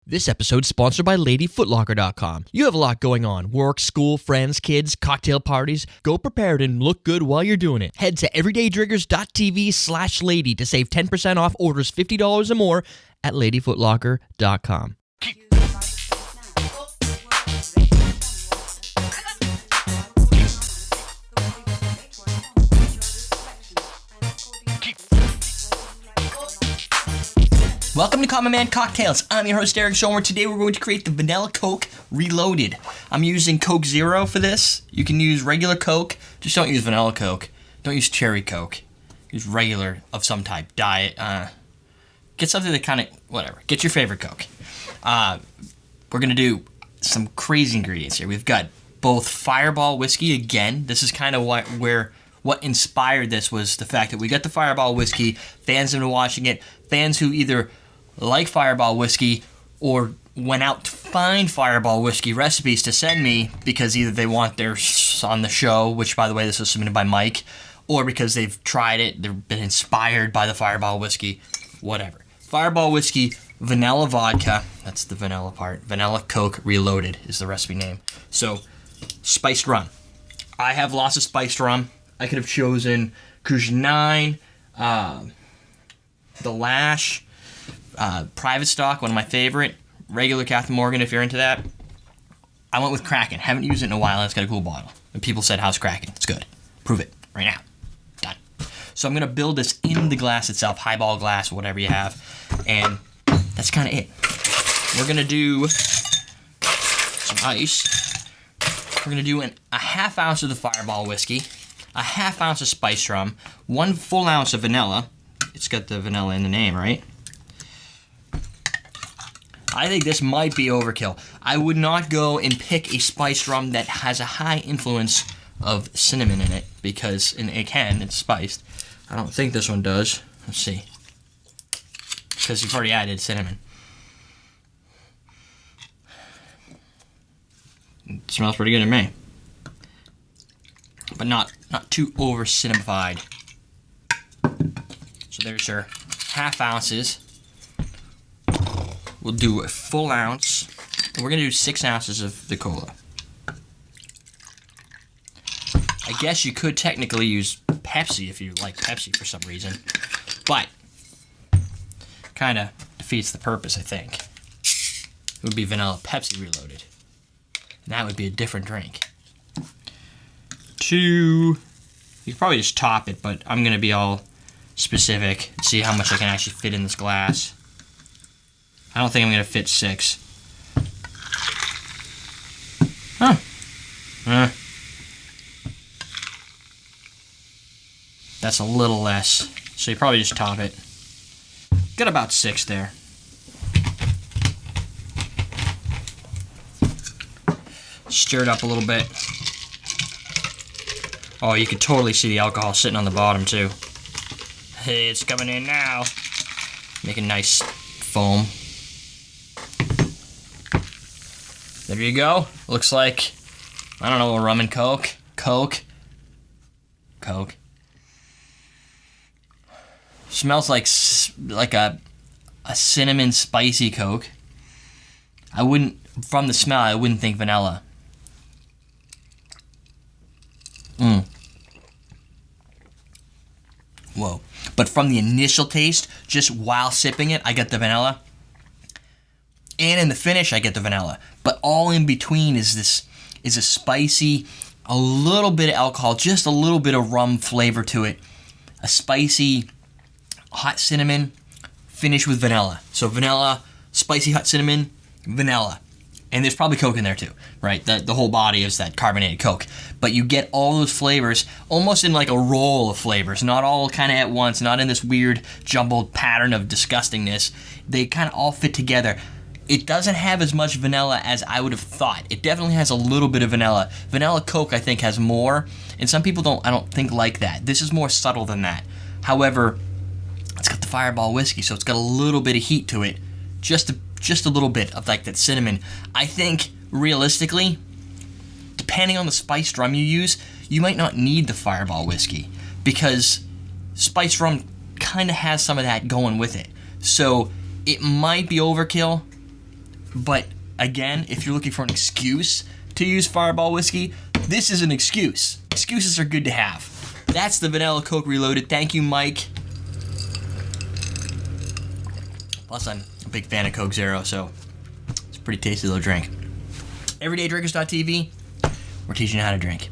This episode is sponsored by LadyFootlocker.com. You have a lot going on. Work, school, friends, kids, cocktail parties. Go prepared and look good while you're doing it. Head to everydaytriggers.tv/lady to save 10% off orders $50 or more at LadyFootlocker.com. Welcome to Common Man Cocktails. I'm your host, Eric Schomer. Today we're going to create the Vanilla Coke Reloaded. I'm using Coke Zero for this. You can use regular Coke. Just don't use Vanilla Coke. Don't use Cherry Coke. Use regular of some type. Diet. Get something that kind of, whatever. Get your favorite Coke. We're going to do some crazy ingredients here. We've got both Fireball whiskey. Again, this is kind of what inspired this was the fact that we got the Fireball whiskey. Fans have been watching it. Fans who either like Fireball whiskey or went out to find Fireball whiskey recipes to send me because either they want theirs on the show, which, by the way, this was submitted by Mike, or because they've tried it, they've been inspired by the Fireball whiskey, whatever. Fireball whiskey, vanilla vodka, that's the vanilla part, Vanilla Coke Reloaded is the recipe name. So, spiced rum. I have lots of spiced rum. I could have chosen Cruise 9, the Lash, Private Stock, one of my favorite, regular Captain Morgan if you're into that. I went with Kraken. Haven't used it in a while, and it's got a cool bottle. And people said, how's Kraken? It's good. Prove it right now. Done. So I'm going to build this in the glass itself, highball glass, whatever you have, and that's kind of it. We're going to do some ice. We're going to do a half ounce of the Fireball whiskey, a half ounce of spiced rum, 1 full ounce of vanilla. It's got the vanilla in the name, right? I think this might be overkill. I would not go and pick a spiced rum that has a high influence of cinnamon in it because it's spiced. I don't think this one does. Let's see. Because you've already added cinnamon. It smells pretty good to me. But not too over cinnamified. So there's your half ounces. We'll do a full ounce. And we're going to do 6 ounces of the cola. I guess you could technically use Pepsi if you like Pepsi for some reason. But kind of defeats the purpose, I think. It would be vanilla Pepsi Reloaded. And that would be a different drink. 2. You could probably just top it, but I'm going to be all specific. See how much I can actually fit in this glass. I don't think I'm going to fit 6. Huh. That's a little less. So you probably just top it. Got about 6 there. Stir it up a little bit. Oh, you could totally see the alcohol sitting on the bottom too. Hey, it's coming in now. Make a nice foam. There you go. Looks like, I don't know, a rum and Coke. Coke. Smells like a cinnamon spicy Coke. From the smell, I wouldn't think vanilla. Whoa. But from the initial taste, just while sipping it, I get the vanilla. And in the finish, I get the vanilla. But all in between is a spicy, a little bit of alcohol, just a little bit of rum flavor to it. A spicy, hot cinnamon, finish with vanilla. So vanilla, spicy hot cinnamon, vanilla. And there's probably Coke in there too, right? The whole body is that carbonated Coke. But you get all those flavors almost in like a roll of flavors, not all kind of at once, not in this weird jumbled pattern of disgustingness. They kind of all fit together. It doesn't have as much vanilla as I would have thought. It definitely has a little bit of vanilla. Vanilla Coke, I think, has more, and some people I don't think like that. This is more subtle than that. However, it's got the Fireball whiskey, so it's got a little bit of heat to it. Just a little bit of like that cinnamon. I think, realistically, depending on the spiced rum you use, you might not need the Fireball whiskey because spiced rum kind of has some of that going with it. So it might be overkill But again, if you're looking for an excuse to use Fireball whiskey, this is an excuse. Excuses are good to have. That's the Vanilla Coke Reloaded. Thank you, Mike. Plus, I'm a big fan of Coke Zero, so it's a pretty tasty little drink. EverydayDrinkers.tv, we're teaching you how to drink.